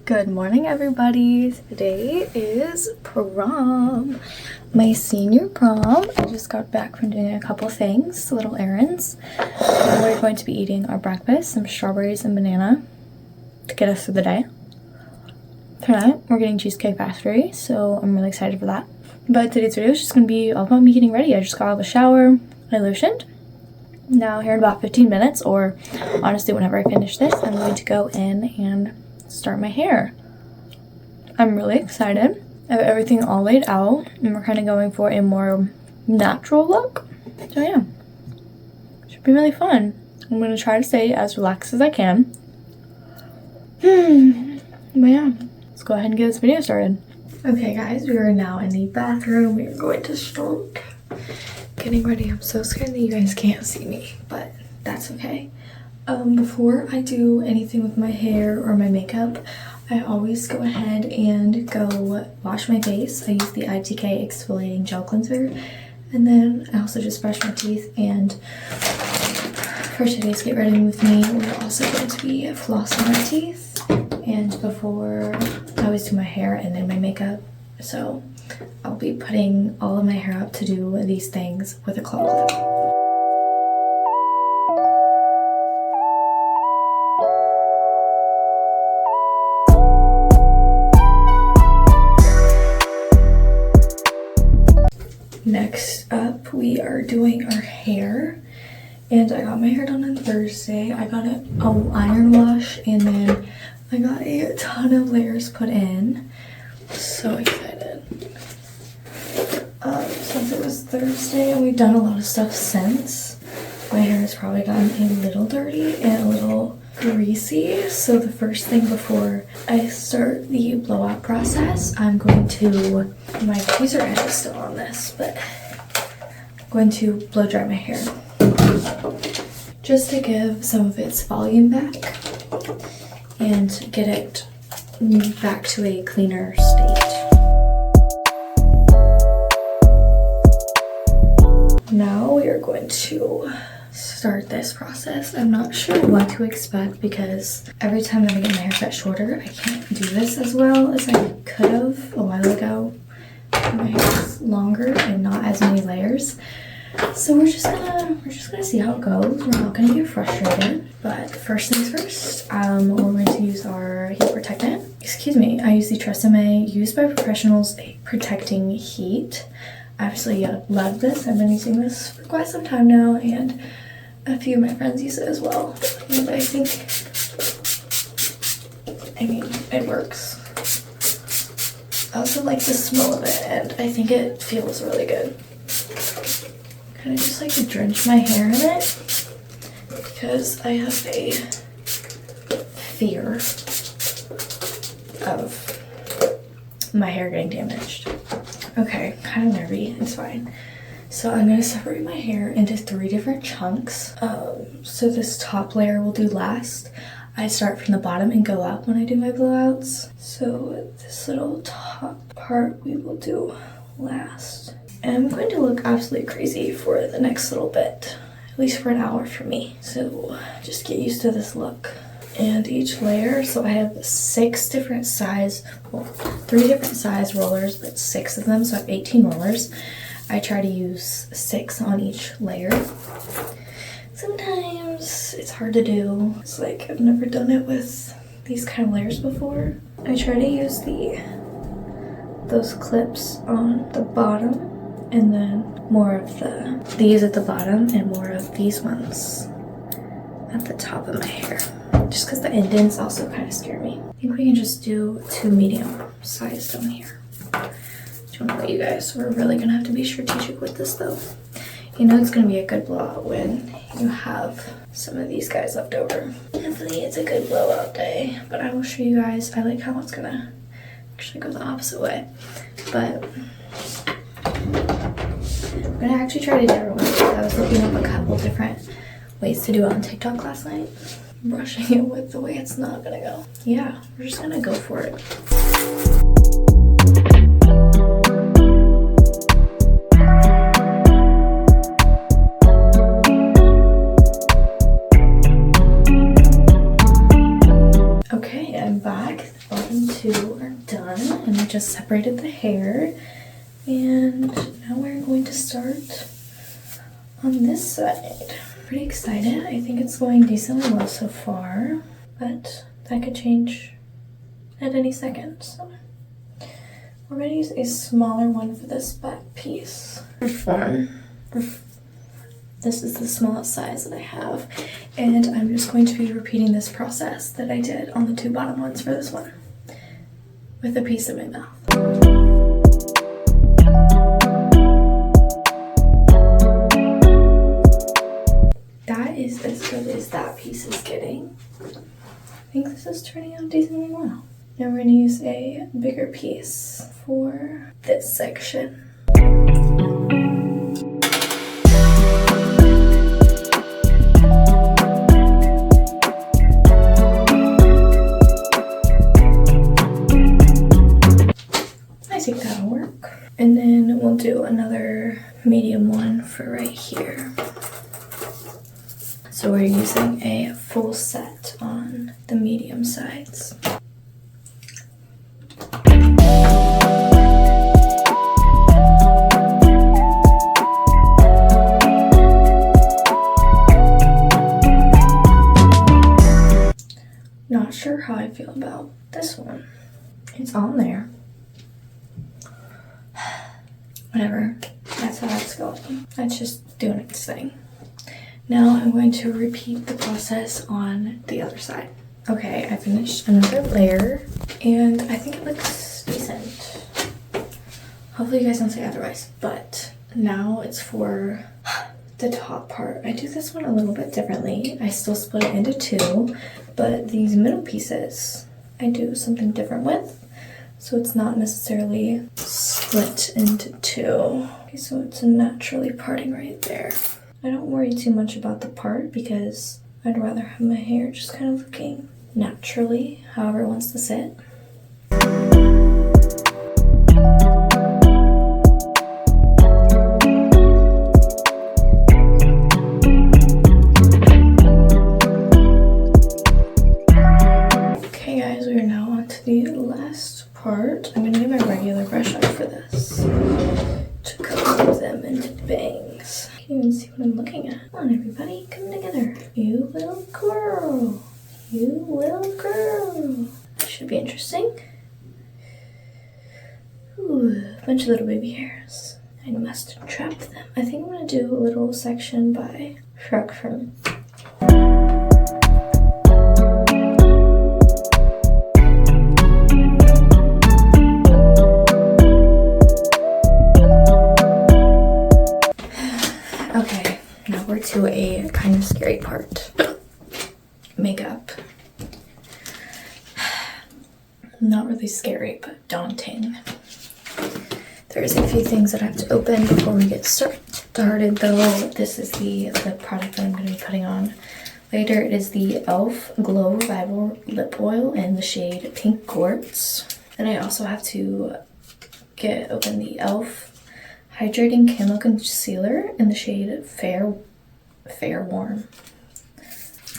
Good morning, everybody. Today is prom, my senior prom. I just got back from doing a couple things, little errands. We're going to be eating our breakfast, some strawberries and banana to get us through the day. Tonight, we're getting Cheesecake Factory, so I'm really excited for that. But today's video is just going to be all about me getting ready. I just got out of the shower, I lotioned. Now, here in about 15 minutes, or honestly, whenever I finish this, I'm going to go in and start my hair. I'm really excited. I have everything all laid out, and we're kind of going for a more natural look. So yeah, should be really fun. I'm going to try to stay as relaxed as I can. But yeah, let's go ahead and get this video started. Okay guys, we are now in the bathroom. We are going to start getting ready. I'm so scared that you guys can't see me, but that's okay. Before I do anything with my hair or my makeup, I always go ahead and go wash my face. I use the ITK exfoliating gel cleanser, and then I also just brush my teeth. And for today's Get Ready With Me, we're also going to be flossing our teeth. And before, I always do my hair and then my makeup, so I'll be putting all of my hair up to do these things with a claw clip. Next up, we are doing our hair, and I got my hair done on Thursday. I got it iron wash, and then I got a ton of layers put in. So excited. Since it was Thursday and we've done a lot of stuff since, my hair has probably gotten a little dirty and a little greasy. So the first thing before I start the blowout process, I'm going to, my tweezer head is still on this, but I'm going to blow dry my hair just to give some of its volume back and get it back to a cleaner state. Now we are going to start this process. I'm not sure what to expect because every time that I get my hair cut shorter, I can't do this as well as I could have a while ago. My hair is longer and not as many layers. So we're just gonna see how it goes. We're not gonna get frustrated, but first things first, we're going to use our heat protectant. Excuse me, I use the TRESemmé used by professionals protecting heat. I absolutely love this. I've been using this for quite some time now, and a few of my friends use it as well. And I mean, it works. I also like the smell of it, and I think it feels really good. I just like to drench my hair in it because I have a fear of my hair getting damaged. Okay, kind of nervy, it's fine. So I'm going to separate my hair into 3 different chunks. So this top layer will do last. I start from the bottom and go up when I do my blowouts. So this little top part we will do last. And I'm going to look absolutely crazy for the next little bit, at least for an hour for me. So just get used to this look. And each layer, so I have 6 different size, well, 3 different size rollers, but 6 of them, so I have 18 rollers. I try to use 6 on each layer. Sometimes it's hard to do. It's like I've never done it with these kind of layers before. I try to use those clips on the bottom, and then more of these at the bottom and more of these ones at the top of my hair. Just because the indents also kind of scare me. I think we can just do 2 medium size down here. Don't know about you guys. We're really gonna have to be strategic with this though. You know it's gonna be a good blowout when you have some of these guys left over. Hopefully it's a good blowout day, but I will show you guys. I like how it's gonna actually go the opposite way. But I'm gonna actually try to do different ways. I was looking up a couple different ways to do it on TikTok last night. Brushing it with the way it's not gonna go. Yeah, we're just gonna go for it. Okay, I'm back. bottom two are done, and I just separated the hair. And now we're going to start on this side. Pretty excited. I think it's going decently well so far, but that could change at any second. So we're going to use a smaller one for this back piece. This is the smallest size that I have, and I'm just going to be repeating this process that I did on the two bottom ones for this one with a piece in my mouth. That is as good as that piece is getting. I think this is turning out decently well. Now we're going to use a bigger piece for this section. I think that'll work. And then we'll do another medium one for right here. So we're using a full set on the medium sides. Not sure how I feel about this one. It's on there. Whatever, that's how that's going. That's just doing its thing. Now I'm going to repeat the process on the other side. Okay, I finished another layer, and I think it looks decent. Hopefully you guys don't say otherwise, but now it's for the top part. I do this one a little bit differently. I still split it into two, but these middle pieces I do something different with, so it's not necessarily split into two. Okay, so it's naturally parting right there. I don't worry too much about the part because I'd rather have my hair just kind of looking naturally, however it wants to sit. Okay guys, we are now on to the last part. I'm gonna get my regular brush out for this to cover them into bangs. Can't even see what I'm looking at. Come on everybody, come together. You little girl. You little girl. That should be interesting. Ooh, a bunch of little baby hairs. I must trap them. I think I'm gonna do a little section by Shrek from to a kind of scary part. Makeup. Not really scary, but daunting. There's a few things that I have to open before we get started though. This is the product that I'm going to be putting on later. It is the e.l.f. Glow Revival Lip Oil in the shade Pink Quartz. And I also have to open the e.l.f. Hydrating Camo Concealer in the shade Fair Warm.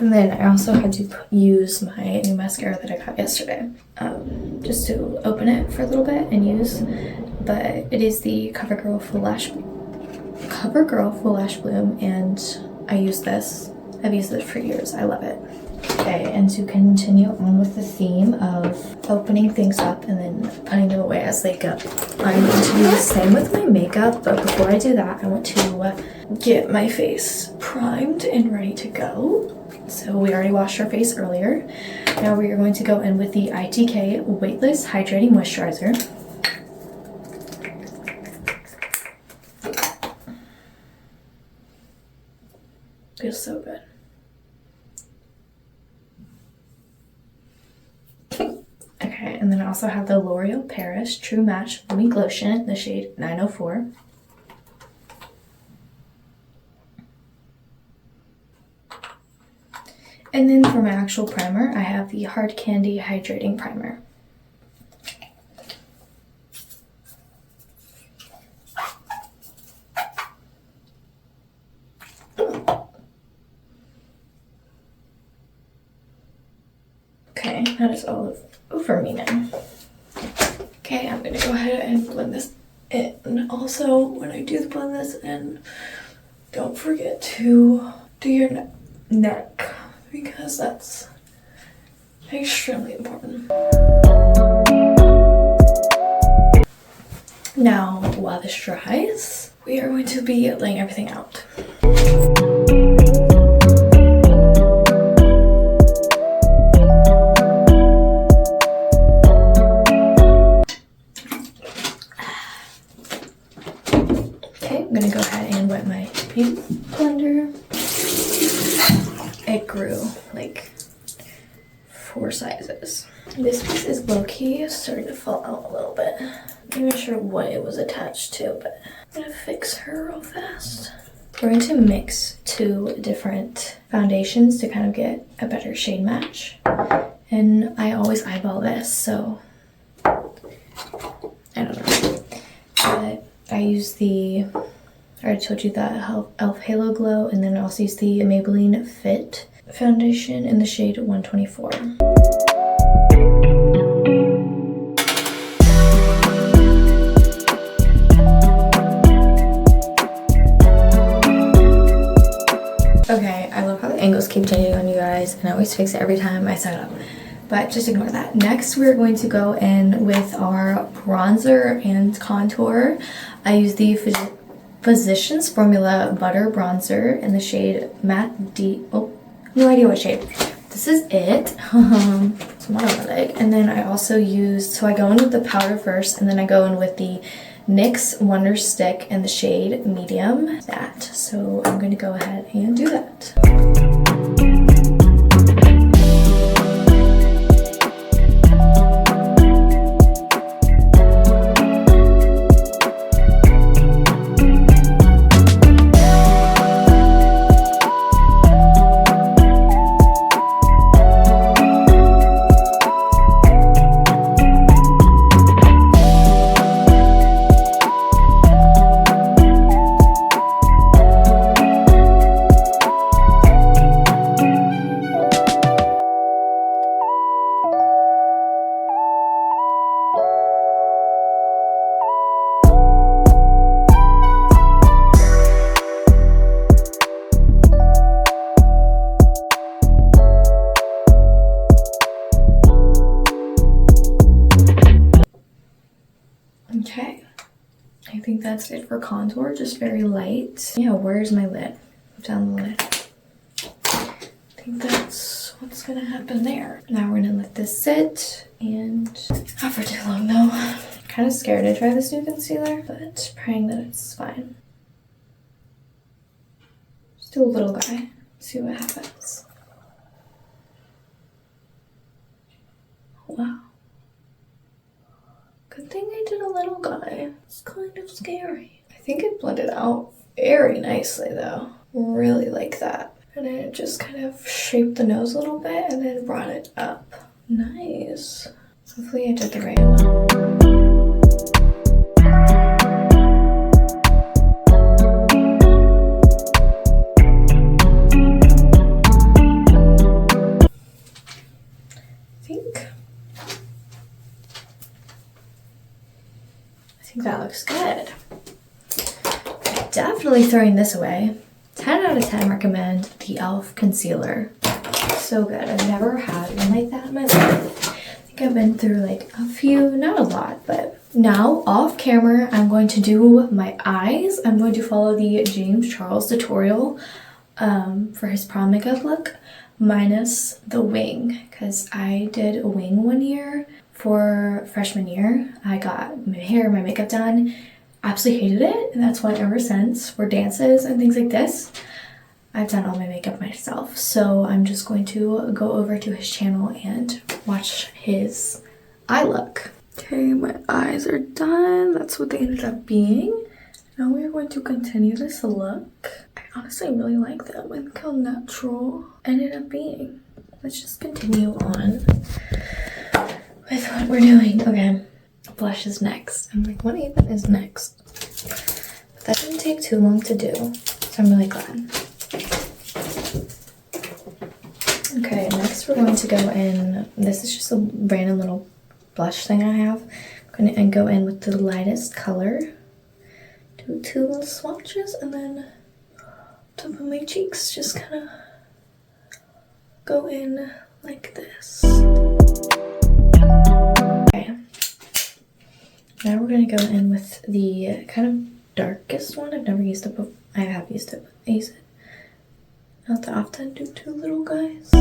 And then I also had to use my new mascara that I got yesterday, just to open it for a little bit and use. But it is the CoverGirl Full Lash Bloom, and I use this. I've used it for years. I love it. Okay, and to continue on with the theme of opening things up and then putting them away as they go, I'm going to do the same with my makeup, but before I do that, I want to get my face primed and ready to go. So we already washed our face earlier. Now we are going to go in with the ITK Weightless Hydrating Moisturizer. Feels so good. Okay, and then I also have the L'Oreal Paris True Match Lumi Glotion in the shade 904. And then for my actual primer, I have the Hard Candy Hydrating Primer. Okay, that is all over for me now. Okay, I'm gonna go ahead and blend this in. And also, when I do blend this in, don't forget to do your neck, because that's extremely important. Now, while this dries, we are going to be laying everything out. Okay, I'm gonna go ahead and wet my beauty blender. It grew like 4 sizes. This piece is low-key starting to fall out a little bit. I'm not sure what it was attached to, but I'm gonna fix her real fast. We're going to mix 2 different foundations to kind of get a better shade match. And I always eyeball this, so I don't know. But I use I already told you that e.l.f. Halo Glow, and then I also use the Maybelline Fit foundation in the shade 124. Okay, I love how the angles keep changing on you guys, and I always fix it every time I set it up. But just ignore that. Next, we're going to go in with our bronzer and contour. I use the Physicians Formula Butter Bronzer in the shade Matte D. Oh, no idea what shade. This is it. It's not on my leg. And then I also use, so I go in with the powder first, and then I go in with the NYX Wonder Stick in the shade Medium. So I'm going to go ahead and do that. Okay, I think that's it for contour, just very light. Yeah, where's my lid? Down the lid. I think that's what's gonna happen there. Now we're gonna let this sit, and not for too long though. I'm kind of scared to try this new concealer, but praying that it's fine. Just do a little guy, see what happens. Wow. Good thing I did a little guy. It's kind of scary. I think it blended out very nicely though. Really like that. And then it just kind of shaped the nose a little bit and then brought it up. Nice. Hopefully I did the right one. I think that looks good. Definitely throwing this away. 10 out of 10 recommend the e.l.f. concealer. So good. I've never had one like that in my life. I think I've been through like a few, not a lot, but now off camera, I'm going to do my eyes. I'm going to follow the James Charles tutorial for his prom makeup look, minus the wing, because I did a wing one year for freshman year. I got my hair, my makeup done, absolutely hated it, and that's why ever since for dances and things like this, I've done all my makeup myself. So I'm just going to go over to his channel and watch his eye look. Okay, my eyes are done. That's what they ended up being. Now we're going to continue this look. I honestly really like them. I think how natural it ended up being. Let's just continue on with what we're doing. Okay, blush is next. I'm like, what even is next? But that didn't take too long to do, so I'm really glad. Okay, next we're going to go in, this is just a random little blush thing I have. I'm gonna go in with the lightest color. Do 2 little swatches and then top of my cheeks, just kind of go in like this. Okay. Now we're gonna go in with the kind of darkest one. I've never used it before. I have used it, but I use it not that often. Do 2 little guys.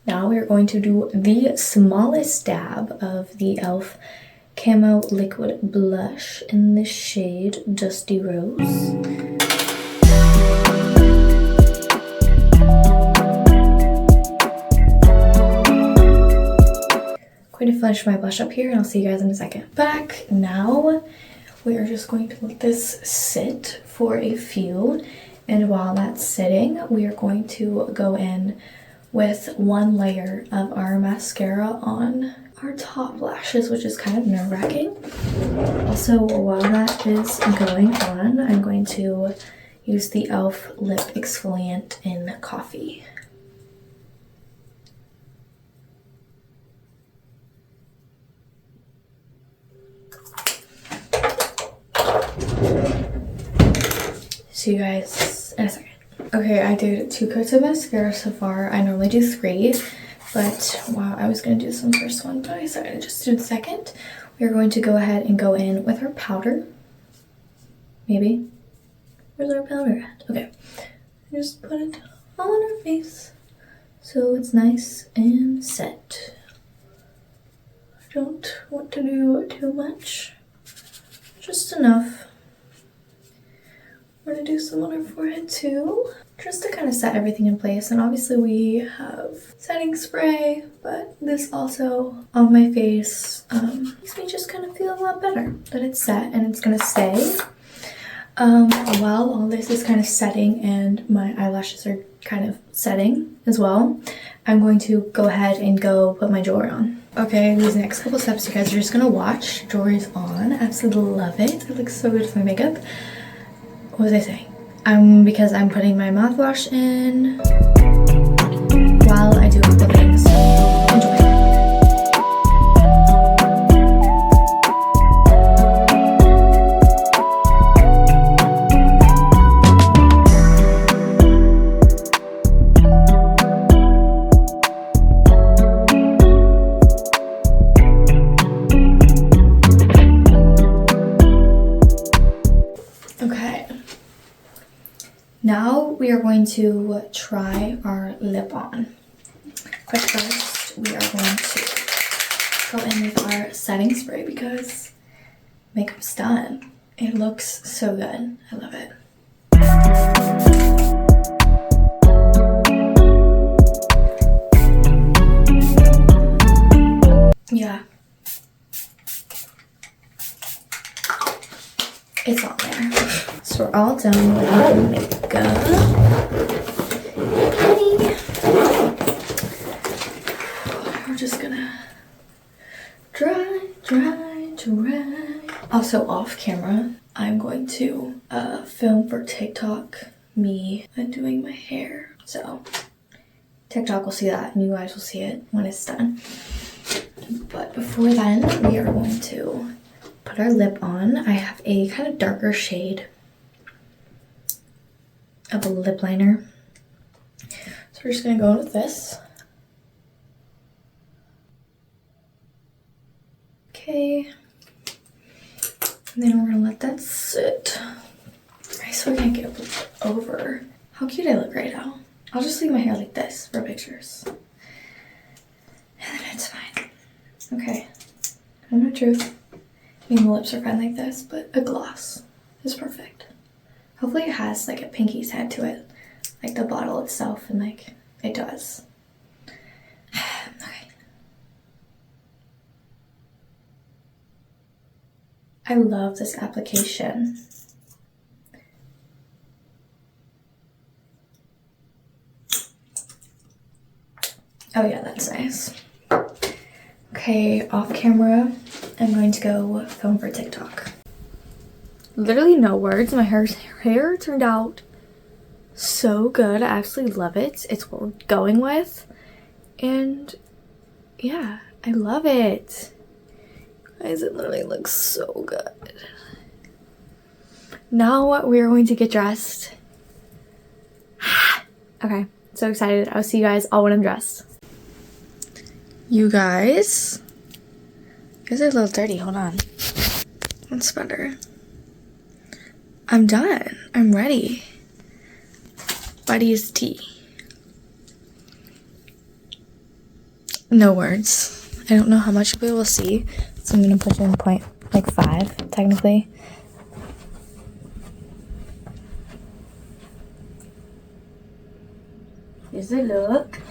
Now we are going to do the smallest dab of the e.l.f. Camo Liquid Blush in the shade Dusty Rose. Going to finish my blush up here and I'll see you guys in a second. Back now, we are just going to let this sit for a few, and while that's sitting, we are going to go in with 1 layer of our mascara on our top lashes, which is kind of nerve-wracking. Also, while that is going on, I'm going to use the e.l.f. Lip Exfoliant in Coffee. See you guys in a second. Okay, I did 2 coats of mascara so far. I normally do 3, but wow, I was gonna do some first one, but I decided to just do the second. We're going to go ahead and go in with our powder. Maybe. Where's our powder at? Okay. Just put it all on our face so it's nice and set. I don't want to do too much. Just enough. We're gonna do some on our forehead too, just to kind of set everything in place. And obviously we have setting spray, but this also on my face makes me just kind of feel a lot better that it's set and it's gonna stay. While all this is kind of setting and my eyelashes are kind of setting as well, I'm going to go ahead and go put my jewelry on. Okay, these next couple steps you guys are just gonna watch. Jewelry's on. I absolutely love it. It looks so good with my makeup. What was I saying? Because I'm putting my mouthwash in while I do the things. Enjoy. Now we are going to try our lip on. But first, we are going to go in with our setting spray because makeup's done. It looks so good. I love it. Yeah. It's all there. So we're all done with our makeup. We're just gonna dry. Also off camera, I'm going to film for TikTok me doing my hair. So TikTok will see that and you guys will see it when it's done. But before then, we are going to put our lip on. I have a kind of darker shade of a lip liner. So we're just gonna go in with this. Okay. And then we're gonna let that sit. I swear I can't get over how cute I look right now. I'll just leave my hair like this for pictures. And then it's fine. Okay. I know the truth. I mean, the lips are fine like this, but a gloss is perfect. Hopefully it has like a pinky's head to it, like the bottle itself, and like it does. Okay. I love this application. Oh yeah, that's nice. Okay, off camera, I'm going to go film for TikTok. Literally no words. My hair turned out So good. I absolutely love it. It's what we're going with. And yeah, I love it. Guys, it literally looks so good. Now we're going to get dressed. Okay, so excited. I'll see you guys all when I'm dressed. You guys are a little dirty. Hold on. That's better. I'm done. I'm ready. Ready as tea. No words. I don't know how much we will see, so I'm gonna put in point like 5 technically. Here's a look.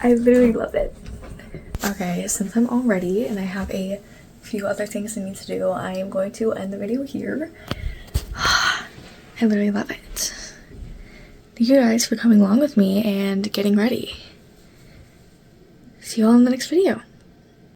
I literally love it. Okay, since I'm all ready and I have a few other things I need to do, I am going to end the video here. I literally love it. Thank you guys for coming along with me and getting ready. See you all in the next video.